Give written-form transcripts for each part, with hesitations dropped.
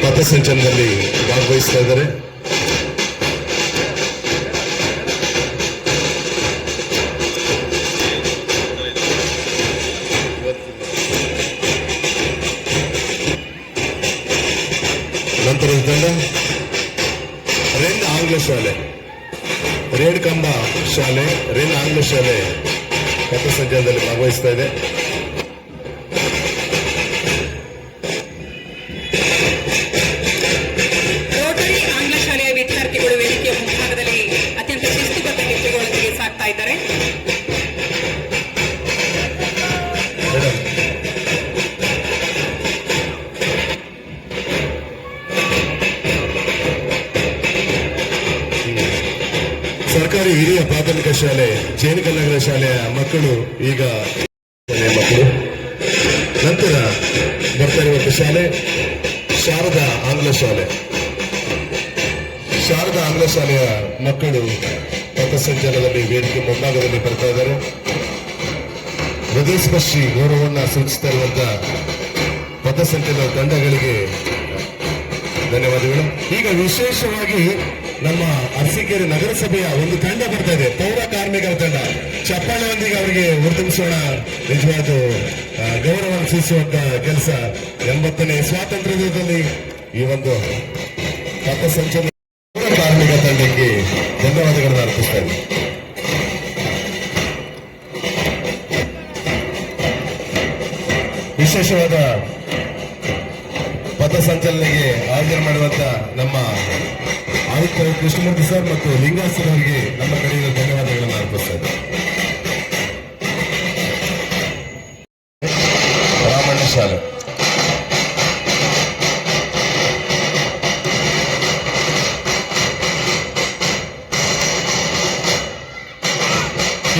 ಪಥಸಂಚಲನದಲ್ಲಿ ಭಾಗವಹಿಸ್ತಾ ಇದ್ದಾರೆ. ನಂತರದ ತಂಡ ರೆನ್ ಆಂಗ್ಲ ಶಾಲೆ, ರೇಣುಕಂಬ ಶಾಲೆ, ರೆನ್ ಆಂಗ್ಲ ಶಾಲೆ ಪಥಸಂಚಲನದಲ್ಲಿ ಭಾಗವಹಿಸ್ತಾ ಇದೆ. ರೋಟರಿ ಆಂಗ್ಲ ಶಾಲೆಯ ವಿದ್ಯಾರ್ಥಿಗಳು ವೇದಿಕೆಯ ಮುಂಭಾಗದಲ್ಲಿ ಅತ್ಯಂತ ಶಿಸ್ತುಬದ್ಧ ಹೆಜ್ಜೆಗಳೊಂದಿಗೆ ಸಾಗ್ತಾ ಇದ್ದಾರೆ. ಸರ್ಕಾರಿ ಹಿರಿಯ ಪ್ರಾಥಮಿಕ ಶಾಲೆ ಜೇನುಕಲ್ಲನಗರ ಶಾಲೆಯ ಮಕ್ಕಳು ಈಗ ಮಕ್ಕಳು. ನಂತರ ಬರ್ತಾ ಇರುವಂತಹ ಶಾಲೆ ಶಾರದಾ ಆಂಗ್ಲ ಶಾಲೆ. ಶಾರದಾ ಆಂಗ್ಲ ಶಾಲೆಯ ಮಕ್ಕಳು ಪಥಸಂಚಲನದಲ್ಲಿ ವೇದಿಕೆ ಮುಂಭಾಗದಲ್ಲಿ ಬರ್ತಾ ಇದ್ದಾರೆ. ಹೃದಯಸ್ಪರ್ಶಿ ಗೌರವವನ್ನು ಸೂಚಿಸ್ತಾ ಇರುವಂತಹ ಪಥಸಂಚಲನ ತಂಡಗಳಿಗೆ ಧನ್ಯವಾದಗಳು. ಈಗ ವಿಶೇಷವಾಗಿ ನಮ್ಮ ಅರಸೀಕೆರೆ ನಗರಸಭೆಯ ಒಂದು ತಂಡ ಬರ್ತಾ ಇದೆ, ಪೌರ ಕಾರ್ಮಿಕರ ತಂಡ. ಚಪ್ಪಾಳೆಯೊಂದಿಗೆ ಅವರಿಗೆ ಹುರಿದುಂಬಿಸೋಣ. ನಿಜವಾದ ಗೌರವವನ್ನು ಸೂಚಿಸುವಂತ ಕೆಲಸ. 80ನೇ ಸ್ವಾತಂತ್ರ್ಯದಲ್ಲಿ ಈ ಒಂದು ಪಥಸಂಚಲನ ಪೌರ ಕಾರ್ಮಿಕ ತಂಡಕ್ಕೆ ಧನ್ಯವಾದಗಳನ್ನು ಅರ್ಪಿಸ್ತಾ ಇದ್ದೀನಿ. ವಿಶೇಷವಾದ ಪಥಸಂಚಲನೆಗೆ ಆಯೋಜನೆ ಮಾಡುವಂತ ನಮ್ಮ ಆಯುಕ್ತ ಕೃಷ್ಣಮೂರ್ತಿ ಸರ್ ಮತ್ತು ಲಿಂಗಾಸ್ ಅವರಿಗೆ ನಮ್ಮ ಕಡೆಯಿಂದ ಧನ್ಯವಾದಗಳನ್ನು ಅರ್ಪಿಸ್ತಾ ಇದ್ದಾರೆ. ರಾಮಣ್ಣ ಶಾಲೆ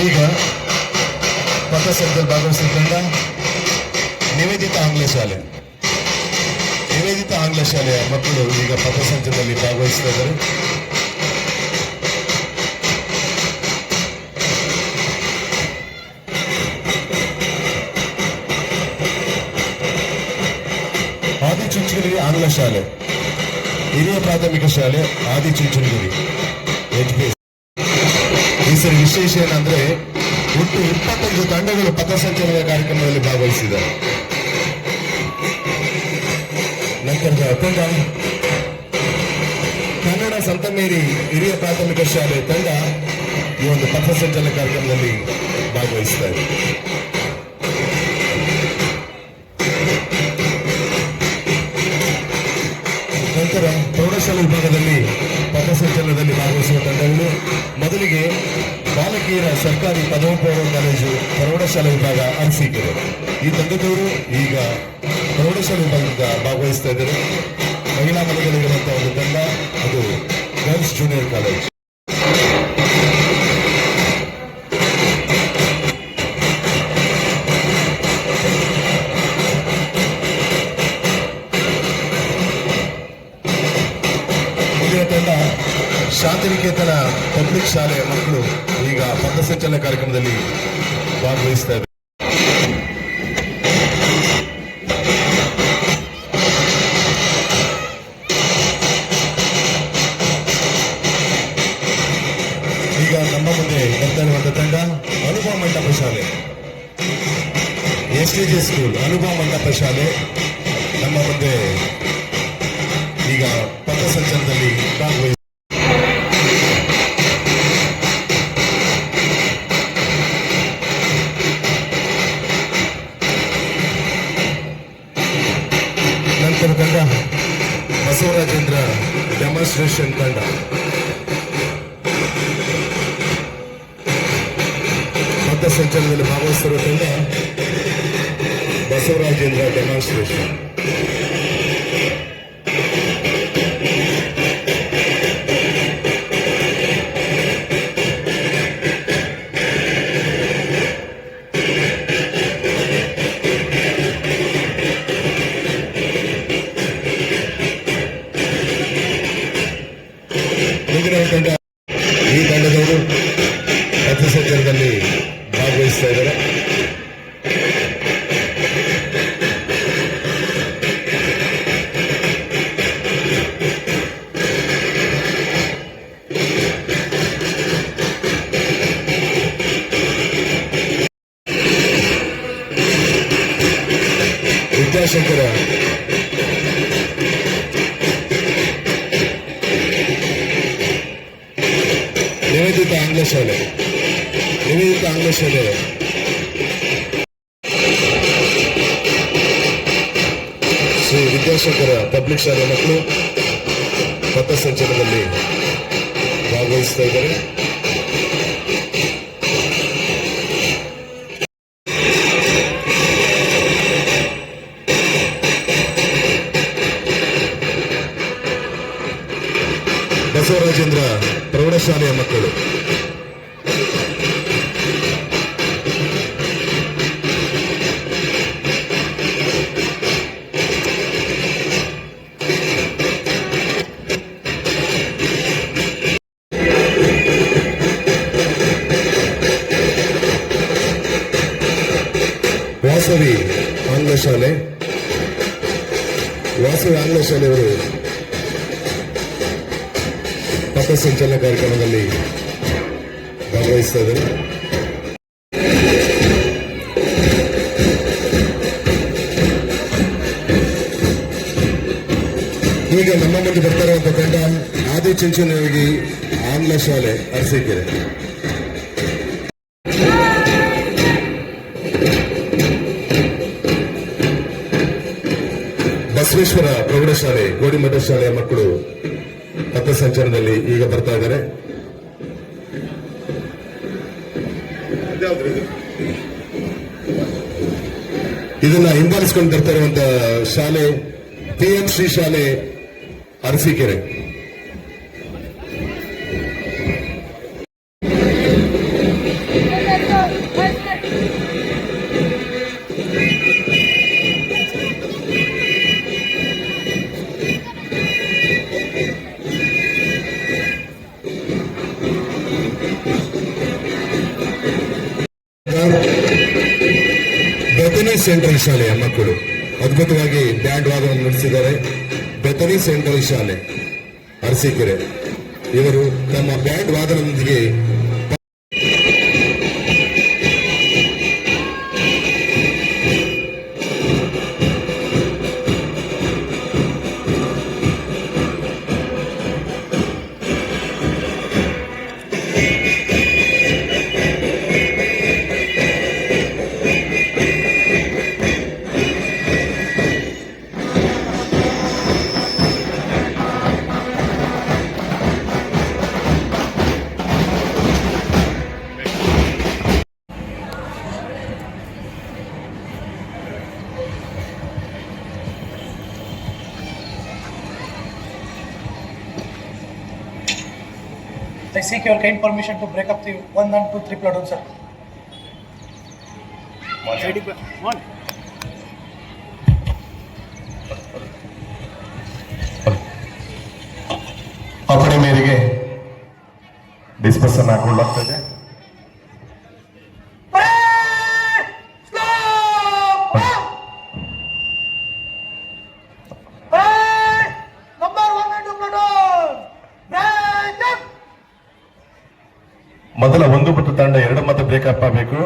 ಈಗ ಪಥಸಂಚಲನದಲ್ಲಿ ಭಾಗವಹಿಸಿದ ತಂಡ ನಿವೇದಿತಾ ಆಂಗ್ಲ ಶಾಲೆ. ನಿವೇದಿತ ಆಂಗ್ಲ ಶಾಲೆಯ ಮಕ್ಕಳು ಈಗ ಪಥಸಂಚಲನದಲ್ಲಿ ಭಾಗವಹಿಸ್ತಾ ಇದ್ದಾರೆ. ಆದಿಚುಂಚನಗಿರಿ ಆಂಗ್ಲ ಶಾಲೆ, ಹಿರಿಯ ಪ್ರಾಥಮಿಕ ಶಾಲೆ ಆದಿಚುಂಚನಗಿರಿ HPS. ಈ ಸರಿ ವಿಶೇಷ ಏನಂದ್ರೆ ಒಟ್ಟು 25 ತಂಡಗಳು ಪಥಸಂಚಲನ ಕಾರ್ಯಕ್ರಮದಲ್ಲಿ ಭಾಗವಹಿಸಿದ್ದಾರೆ. ನಂತರದ ತಂಡ ಕನ್ನಡ ಸಂತಮೇರಿ ಹಿರಿಯ ಪ್ರಾಥಮಿಕ ಶಾಲೆ ತಂಡ ಈ ಒಂದು ಪಥಸಂಚಲನ ಕಾರ್ಯಕ್ರಮದಲ್ಲಿ ಭಾಗವಹಿಸ್ತಾ ಇದೆ. ನಂತರ ಪ್ರೌಢಶಾಲಾ ವಿಭಾಗದಲ್ಲಿ ಪಥಸಂಚಲನದಲ್ಲಿ ಭಾಗವಹಿಸುವ ತಂಡಗಳು ಮೊದಲಿಗೆ ಬಾಲಕಿಯರ ಸರ್ಕಾರಿ ಪದವಿ ಪೂರ್ವ ಕಾಲೇಜು ಪ್ರೌಢಶಾಲಾ ವಿಭಾಗ ಅರಸೀಕೆರೆ. ಈ ತಂಡದವರು ಈಗ ಪ್ರೌಢಶಾಲಾ ವಿಭಾಗದಿಂದ ಭಾಗವಹಿಸ್ತಾ ಇದ್ದಾರೆ. ಮಹಿಳಾ ಮನೆಗಳಿರುವಂತಹ ಒಂದು ತಂಡ ಅದು ಗರ್ಲ್ಸ್ ಜೂನಿಯರ್ ಕಾಲೇಜ್. ಮುಂದಿನ ತಂಡ ಶಾಂತಿನಿಕೇತನ ಪಬ್ಲಿಕ್ ಶಾಲೆಯ ಮಕ್ಕಳು ಈಗ ಪಥಸಂಚಲನ ಕಾರ್ಯಕ್ರಮದಲ್ಲಿ ಭಾಗವಹಿಸ್ತಾ ಇದ್ದಾರೆ. ಈಗ ನಮ್ಮ ಮುಂದೆ ಬರ್ತಾ ಇರುವಂತಹ ತಂಡ ಅನುಭವ ಮಂಟಪ ಶಾಲೆ, STJ ಸ್ಕೂಲ್ ಅನುಭವ ಮಂಟಪ ಶಾಲೆ ನಮ್ಮ ಮುಂದೆ ಈಗ ಪಥಸಂಚಲನದಲ್ಲಿ ಭಾಗವಹಿಸಿ ನಂತರ ತಂಡ ಬಸವರಾಜೇಂದ್ರ ಡೆಮಾನ್ಸ್ಟ್ರೇಷನ್ ತಂಡ. ಪಥಸಂಚಲನದಲ್ಲಿ ಭಾಗವಹಿಸಿರುವ ತಂಡ ಬಸವರಾಜೇಂದ್ರ ಡೆಮಾನ್ಸ್ಟ್ರೇಷನ್. ಮುಂದಿನ ತಂಡ ಈ ತಂಡದವರು ಪಥಸಂಚಲನದಲ್ಲಿ ಭಾಗವಹಿಸ್ತಾ ಇದ್ದಾರೆ. ನಿವೇದಿತ ಆಂಗ್ಲ ಶಾಲೆ ಶ್ರೀ ವಿದ್ಯಾಶಂಕರ ಪಬ್ಲಿಕ್ ಶಾಲೆ ಮಕ್ಕಳು ಪಥಸಂಚಲನದಲ್ಲಿ ಭಾಗವಹಿಸ್ತಾ ಇದ್ದಾರೆ. ಬಸವರಾಜೇಂದ್ರ ಪ್ರೌಢಶಾಲೆಯ ಮಕ್ಕಳು ವಾಸವಿ ಆಂಗ್ಲ ಶಾಲೆಯವರು ಪಥಸಂಚಲನ ಕಾರ್ಯಕ್ರಮದಲ್ಲಿ ಭಾಗವಹಿಸ್ತಾ ಇದ್ದಾರೆ. ಈಗ ನಮ್ಮ ಮುಂದೆ ಬರ್ತಾ ಇರುವಂತಹ ತಂಡ ಆದಿಚುಂಚನಗಿ ಆಂಗ್ಲ ಶಾಲೆ ಅರಸೀಕೆರೆ. ಬಸವೇಶ್ವರ ಪ್ರೌಢಶಾಲೆ ಗೋಡಿಮಠ ಶಾಲೆಯ ಮಕ್ಕಳು ಪಥಸಂಚಲನದಲ್ಲಿ ಈಗ ಬರ್ತಾ ಇದ್ದಾರೆ. ಇದನ್ನ ಹಿಂಬಾಲಿಸಿಕೊಂಡು ಬರ್ತಾ ಇರುವಂತಹ ಶಾಲೆ PM ಶ್ರೀ ಶಾಲೆ ಅರಸೀಕೆರೆ. ಬೆಥನಿ ಸೆಂಟ್ರಲ್ ಶಾಲೆಯ ಮಕ್ಕಳು ಅದ್ಭುತವಾಗಿ ಬ್ಯಾಂಡ್ ವಾದವನ್ನು ನುಡಿಸಿದ್ದಾರೆ. ಬೆಥನಿ ಸೆಂಟ್ರಲ್ ಶಾಲೆ ಅರಸೀಕೆರೆ ಇವರು ತಮ್ಮ band ವಾದನದೊಂದಿಗೆ I seek your kind permission to break up the 1 and 2, 3 platoon, sir. One. ಅಪ್ಪಣೆ ಮೇರೆಗೆ ಡಿಸ್ಪರ್ಸನ್ ಹಾಕೊಳ್ಳಲಾಗ್ತದೆ. ಮೊದಲ 1 ಮತ್ತು ತಂಡ 2 ಮತ್ತೆ ಬ್ರೇಕಪ್ ಆಗಬೇಕು.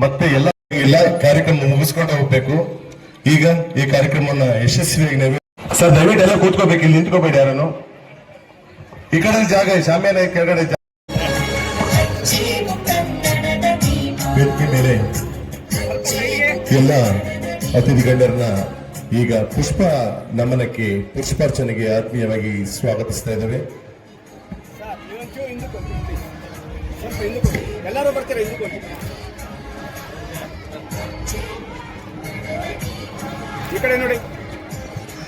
ಮತ್ತೆ ಎಲ್ಲ ಕಾರ್ಯಕ್ರಮ ಮುಗಿಸ್ಕೊಂಡು ಹೋಗ್ಬೇಕು. ಈಗ ಈ ಕಾರ್ಯಕ್ರಮವನ್ನು ಯಶಸ್ವಿಯಾಗಿ ಸರ್ ದಯವಿಟ್ಟು ಎಲ್ಲ ಕೂತ್ಕೋಬೇಕು, ಇಲ್ಲಿ ನಿಂತ್ಕೋಬೇಡಿ ಯಾರನ್ನು. ಈ ಕಡೆ ಜಾಗ ಶಾಮಿಯಾನ ಕೆಳಗಡೆ ವೇದಿಕೆ ಮೇಲೆ ಎಲ್ಲ ಅತಿಥಿ ಗಣ್ಯರನ್ನ ಈಗ ಪುಷ್ಪ ನಮನಕ್ಕೆ ಪುಷ್ಪಾರ್ಚನೆಗೆ ಆತ್ಮೀಯವಾಗಿ ಸ್ವಾಗತಿಸ್ತಾ ಇದ್ದೇವೆ. ಎಲ್ಲರೂ ಬರ್ತಾರೆ. ಈ ಕಡೆ ನೋಡಿ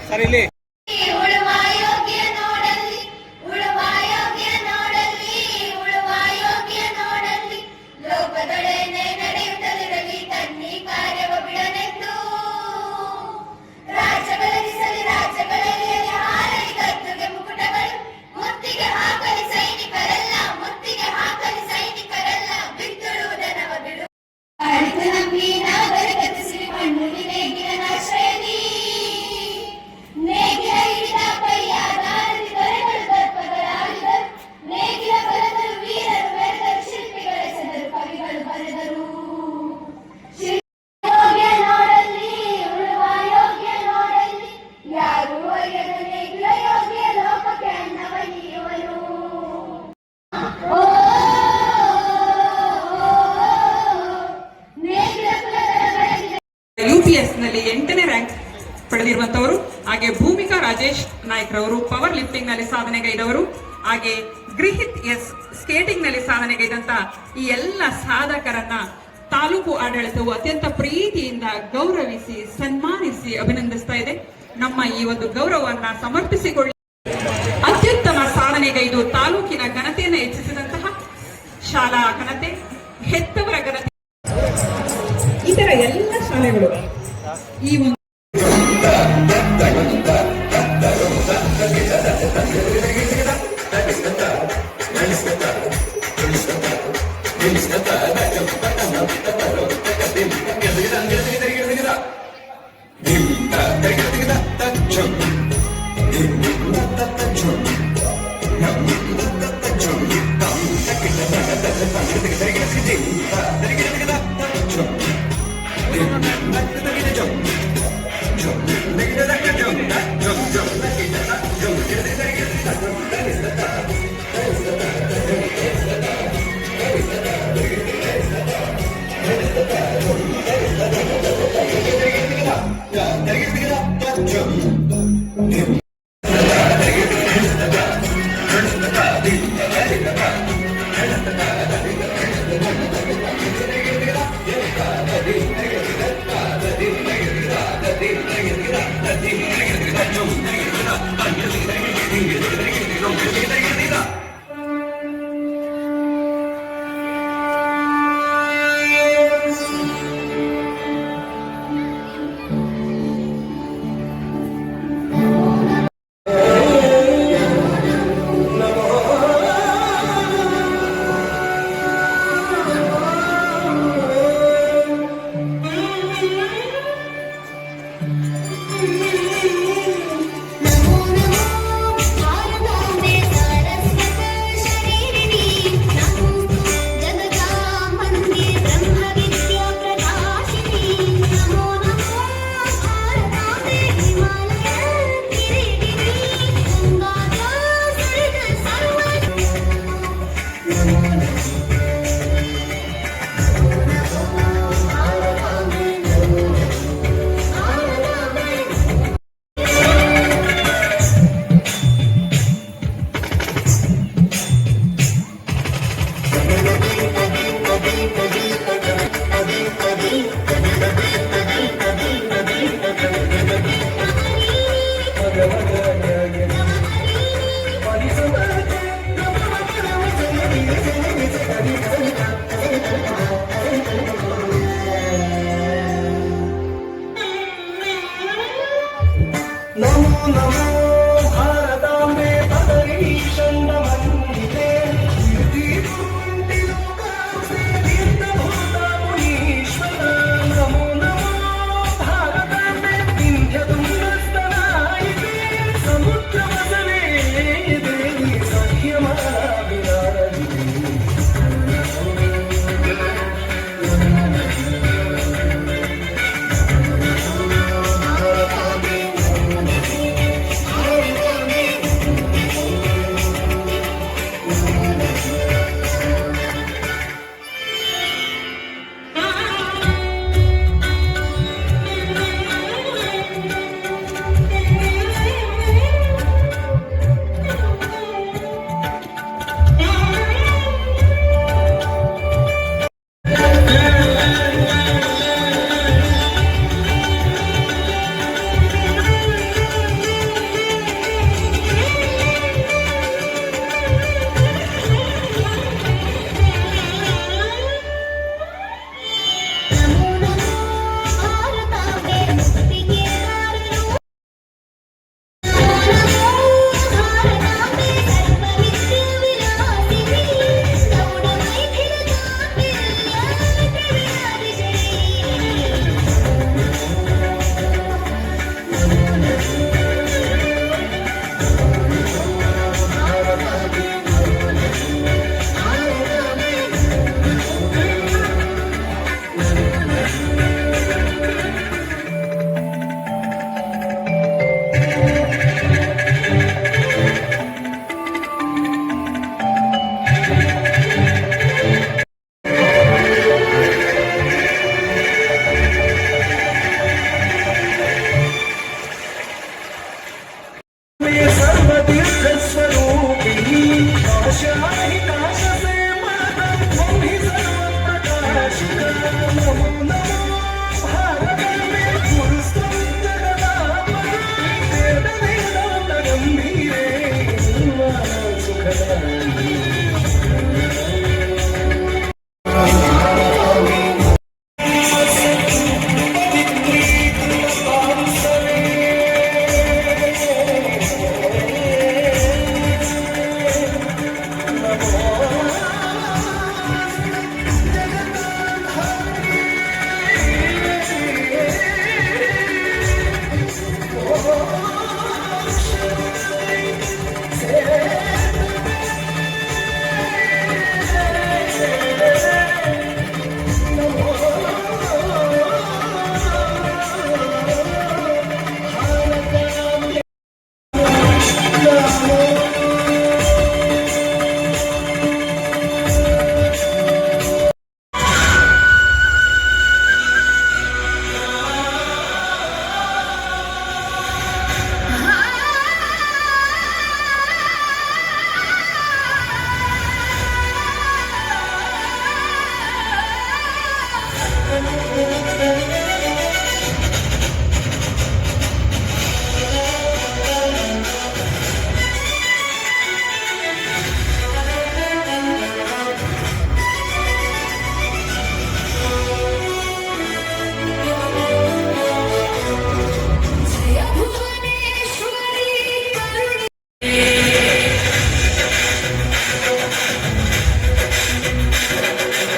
ಸರ್, ಇಲ್ಲಿ ನಾಗರಿಕತೆ ಸಿರಿಮಣ್ಣು ವಿವೇಕಿನ ಆಶ್ರಯದಿ ಹಾಗೆ ಭೂಮಿಕಾ ರಾಜೇಶ್ ನಾಯ್ಕ್ರವರು ಪವರ್ ಲಿಫ್ಟಿಂಗ್ ನಲ್ಲಿ ಸಾಧನೆಗೈದವರು, ಹಾಗೆ ಗೃಹಿತ್ ಎಸ್ ಸ್ಕೇಟಿಂಗ್ ನಲ್ಲಿ ಸಾಧನೆಗೈದಂತ ಈ ಎಲ್ಲ ಸಾಧಕರನ್ನ ತಾಲೂಕು ಆಡಳಿತವು ಅತ್ಯಂತ ಪ್ರೀತಿಯಿಂದ ಗೌರವಿಸಿ ಸನ್ಮಾನಿಸಿ ಅಭಿನಂದಿಸ್ತಾ ಇದೆ. ನಮ್ಮ ಈ ಒಂದು ಗೌರವವನ್ನ ಸಮರ್ಪಿಸಿಕೊಳ್ಳಿ. ಅತ್ಯುತ್ತಮ ಸಾಧನೆಗೈದು ತಾಲೂಕಿನ ಘನತೆಯನ್ನು ಹೆಚ್ಚಿಸಿದಂತಹ ಶಾಲಾ ಘನತೆ, ಹೆತ್ತವರ ಘನತೆ, ಇತರ ಎಲ್ಲ ಶಾಲೆಗಳು ಈ ಒಂದು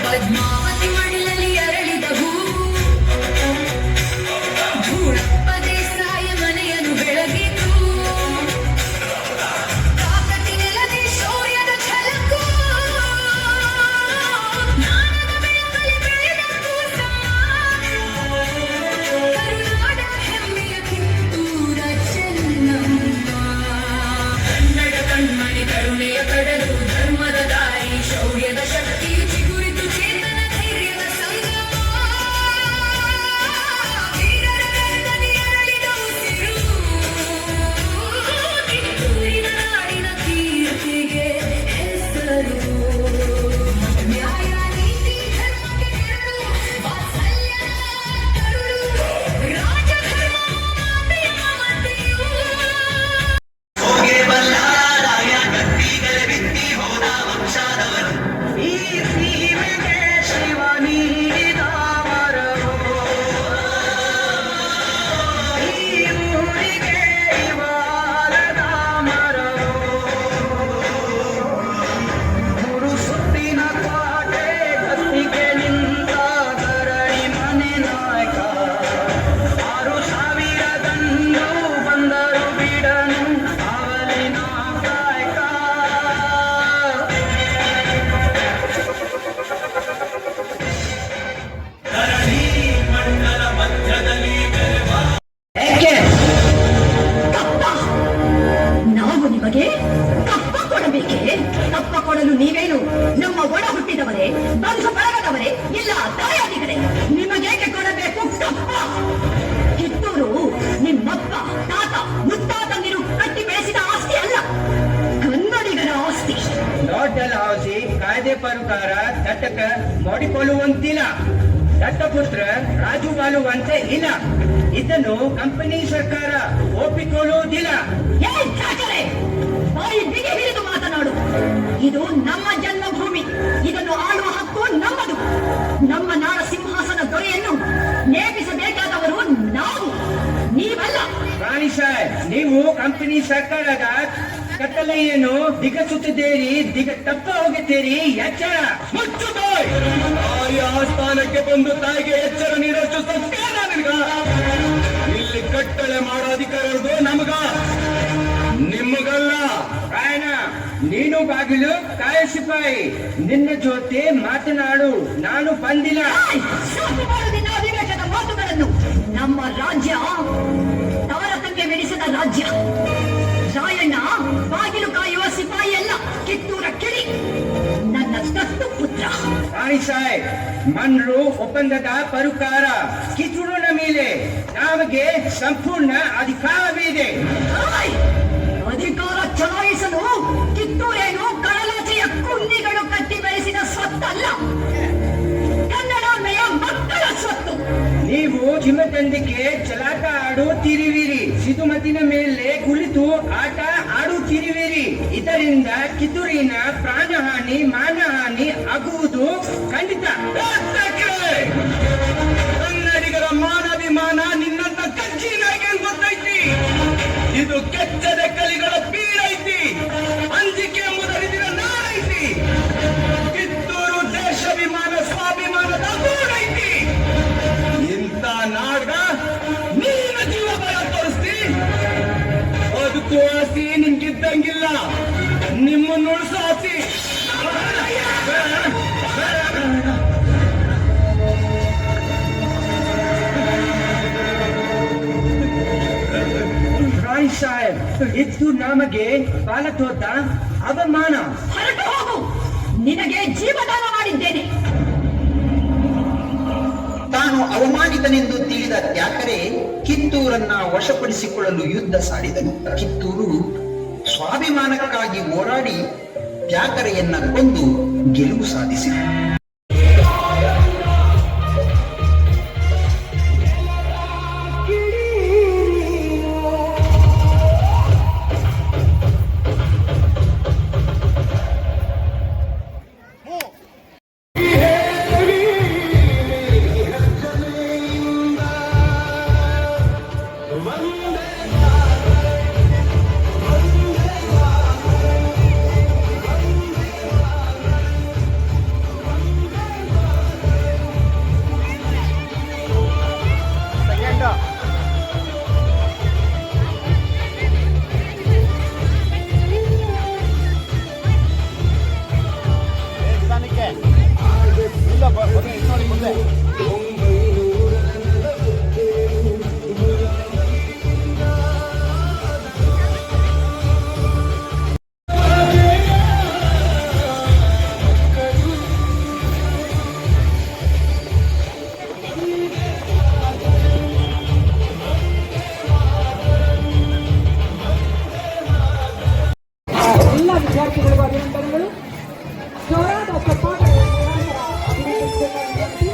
ಪದ್ಮಾವತಿ ಮಡಿಲಲ್ಲಿ ಅರಳಿದ ಹೂವು ಧೂಳಪ್ಪದೆ ಸಾಯ ಮನೆಯನ್ನು ಬೆಳಗಿತು ಕಾಕತಿ ನೆಲದಿ ಶೌರ್ಯದ ಛಲಕು ಜ್ಞಾನದ ಬೆಳಕಲ್ಲಿ ಬೆಳೆದ ಕೂಸಮ್ಮ ಕರುನಾಡ ಹೆಮ್ಮೆಯ ಕಿತ್ತೂರ ಚೆನ್ನಮ್ಮ ಕನ್ನಡ ಕಣ್ಮಣಿ ಕರುಣೆಯ ಕಡಲು ಧರ್ಮದ ದಾರಿ ಶೌರ್ಯದ ಶಕ್ತಿಯು ಚಿಗುರಿತು ಚೇತನ ಧೈರ್ಯದ ಸಂಗಮ ವೀರರ ರಕ್ತದಿ ಅರಳಿದ ಉಸಿರು ಕಿತ್ತೂರಿನ ನಾಡಿನ ಕೀರ್ತಿಗೆ ಹೆಸರು ನ್ಯಾಯ ನೀತಿ ಧರ್ಮಕ್ಕೆ ನೆರಳು ವಾತ್ಸಲ್ಯದ ಕರುಳು ರಾಜಧರ್ಮ ಮಾತೆಯ ಮಮತೆಯು ನಾವು ನಿಮಗೆ ಕಪ್ಪ ಕೊಡಬೇಕೆ? ಕಪ್ಪ ಕೊಡಲು ನೀವೇನು ನಮ್ಮ ಒಡ ಹುಟ್ಟಿದವರೇ, ಬಂಧು ಬಳಗದವರೇ, ಇಲ್ಲ ತಾಯಾದಿಗಳೇ? ನಿಮಗೇಕೆ ಕೊಡಬೇಕು ಕಪ್ಪ? ಕಿತ್ತೂರು ನಿಮ್ಮಪ್ಪ ತಾತ ಮುತ್ತಾತಂದಿರು ಕಟ್ಟಿ ಬೆಳೆಸಿದ ಆಸ್ತಿ ಅಲ್ಲ, ಕನ್ನಡಿಗರ ಆಸ್ತಿ. ದೊಡ್ಡ ಆಸ್ತಿ ಕಾಯ್ದೆ ಪ್ರಕಾರ ದತ್ತಕ ಮಾಡಿಕೊಳ್ಳುವಂತಿಲ್ಲ. ದತ್ತಪುತ್ರ ರಾಜು ಬಾಳುವಂತೆ ಇಲ್ಲ. ಇದನ್ನು ಕಂಪನಿ ಸರ್ಕಾರ ಒಪ್ಪಿಕೊಳ್ಳುವುದಿಲ್ಲ. ಏ ಚಾಚರೆ, ಬಾಯಿ ಬಿಗಿ ಹಿಡಿದು ಮಾತನಾಡು. ಇದು ನಮ್ಮ ಜನ್ಮಭೂಮಿ, ಇದನ್ನು ಆಳುವ ಹಕ್ಕು ನಮ್ಮದು. ನಮ್ಮ ನಾಡ ಸಿಂಹಾಸನ ದೊರೆಯನ್ನು ನೇಮಿಸಬೇಕಾದವರು ನಾವು, ನೀವಲ್ಲ. ರಾಣಿ ಸಾಹೇಬ್, ನೀವು ಕಂಪನಿ ಸರ್ಕಾರದ ಕಟ್ಟಳೆಯನ್ನು ದಿಗಸುತ್ತಿದ್ದೀರಿ, ತಪ್ಪ ಹೋಗುತ್ತೀರಿ. ಎಚ್ಚರ. ಮುಚ್ಚು ಬಾಯ್. ತಾಯಿಯ ಆಸ್ಥಾನಕ್ಕೆ ಬಂದು ತಾಯಿಗೆ ಎಚ್ಚರ ನೀಡಷ್ಟು ಸಂಸ್ಕಾರ ನಿನಗ? ಇಲ್ಲಿ ಕಟ್ಟಳೆ ಮಾಡೋ ಅಧಿಕಾರ ಇರೋದು ನಮಗ, ನಿಮಗಲ್ಲ. ರಾಯಣ್ಣ, ನೀನು ಬಾಗಿಲು ಕಾಯ ಸಿಪಾಯಿ, ನಿನ್ನ ಜೊತೆ ಮಾತನಾಡು ನಾನು ಬಂದಿಲ್ಲ. ಸಾಕು ಮಾಡು ನಿನ್ನ ಅವಿವೇಕದ ಮಾತುಗಳನ್ನು. ನಮ್ಮ ರಾಜ್ಯ ತಾರತಮ್ಯ ಮೆಡಿಸಿದ ರಾಜ್ಯ. ರಾಯಣ್ಣ ಬಾಗಿಲು ಕಾಯುವ ಸಿಪಾಯಿ ಅಲ್ಲ, ಕಿತ್ತೂರ ಕಿಡಿ, ನನ್ನ ದತ್ತು ಪುತ್ರ. ರಾಣಿ ಸಾಹೇಬ್, ಮನ್ರು ಒಪ್ಪಂದದ ಪ್ರಕಾರ ಕಿತ್ತೂರಿನ ಮೇಲೆ ನಮಗೆ ಸಂಪೂರ್ಣ ಅಧಿಕಾರವಿದೆ. ಹಾಯ್! ಅಧಿಕಾರ ಚಲಾಯಿಸಲು ಕಿತ್ತೂರೇನು ಕಡಲಾಚೆಯ ಕುನ್ನಿಗಳು ಕಟ್ಟಿ ಬೆಳೆಸಿದ ಸ್ವತ್ತಲ್ಲ, ಕನ್ನಡಾಂಬೆಯ ಮಕ್ಕಳ ಸ್ವತ್ತು. ನೀವು ಚಿಮ್ಮತಂದಿಗೆ ಚಲಾಟ ಆಡುತ್ತಿರುವಿರಿ, ಸಿದುಮತಿನ ಮೇಲೆ ಕುಳಿತು ಆಟ ಆಡುತ್ತಿರುವಿರಿ. ಇದರಿಂದ ಕಿತ್ತೂರಿನ ಪ್ರಾಣಹಾನಿ ಮಾನಹಾನಿ ಆಗುವುದು ಖಂಡಿತ. ಕನ್ನಡಿಗರ ಮಾನಾಭಿಮಾನ ನಿನ್ನಂತ ಕಚ್ಚಿನಾಗೆ ಗೊತ್ತೈತಿ. ಇದು ಕೆಚ್ಚದ ಕಲಿಗಳ ಬೀಳೈತಿ, ಅಂಜಿಕೆ ಮುದರಿದಿನ ನಾಡೈತಿ. ಕಿತ್ತೂರು ದೇಶಾಭಿಮಾನ ಸ್ವಾಭಿಮಾನದ ಗೂಡೈತಿ. ಇಂಥ ನಾಡ ನೀನ ಜೀವ ಬರ ತೋರಿಸ್ತಿ, ಅದಕ್ಕೂ ಆಸ್ತಿ ನಿಮ್ಗಿದ್ದಂಗಿಲ್ಲ. ನಿಮ್ಮನ್ನು ಉಳಿಸೋ ಆಸ್ತಿ ರಾಯ್ ಸಾಹೇಬ್, ಇದು ನಮಗೆ ಪಾಲತೋತ ಅವಮಾನ. ಹೊರಟು ಹೋಗು, ನಿನಗೆ ಜೀವದಾನ ಮಾಡಿದ್ದೇನೆ. ತಾನು ಅವಮಾನಿತನೆಂದು ತಿಳಿದ ತ್ಯಾಕರೆ ಕಿತ್ತೂರನ್ನ ವಶಪಡಿಸಿಕೊಳ್ಳಲು ಯುದ್ಧ ಸಾರಿದನು. ಕಿತ್ತೂರು ಸ್ವಾಭಿಮಾನಕ್ಕಾಗಿ ಹೋರಾಡಿ ತ್ಯಾಕರೆಯನ್ನ ಕೊಂದು ಗೆಲುವು ಸಾಧಿಸಿತು. ಎಲ್ಲ ವಿದ್ಯಾರ್ಥಿಗಳಿಗೂ ಅಭಿನಂದನೆಗಳು. ಜೋರಾದ ಚಪ್ಪಾಳೆಗಳನ್ನು ಅಭಿನಂದಿಸಬೇಕಾಗಿ ವಿನಂತಿ.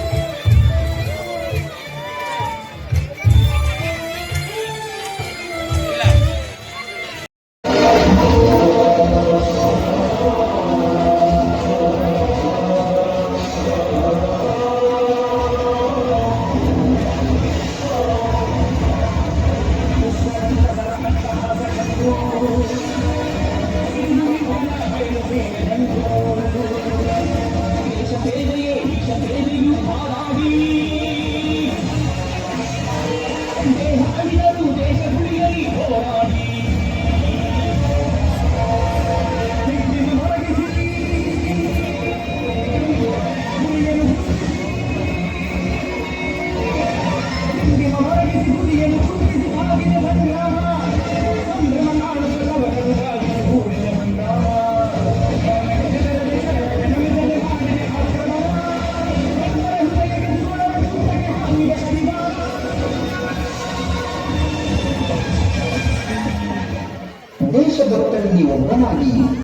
ದೇಶಭಕ್ತರಲ್ಲಿ ಒಬ್ಬನಾಗಿ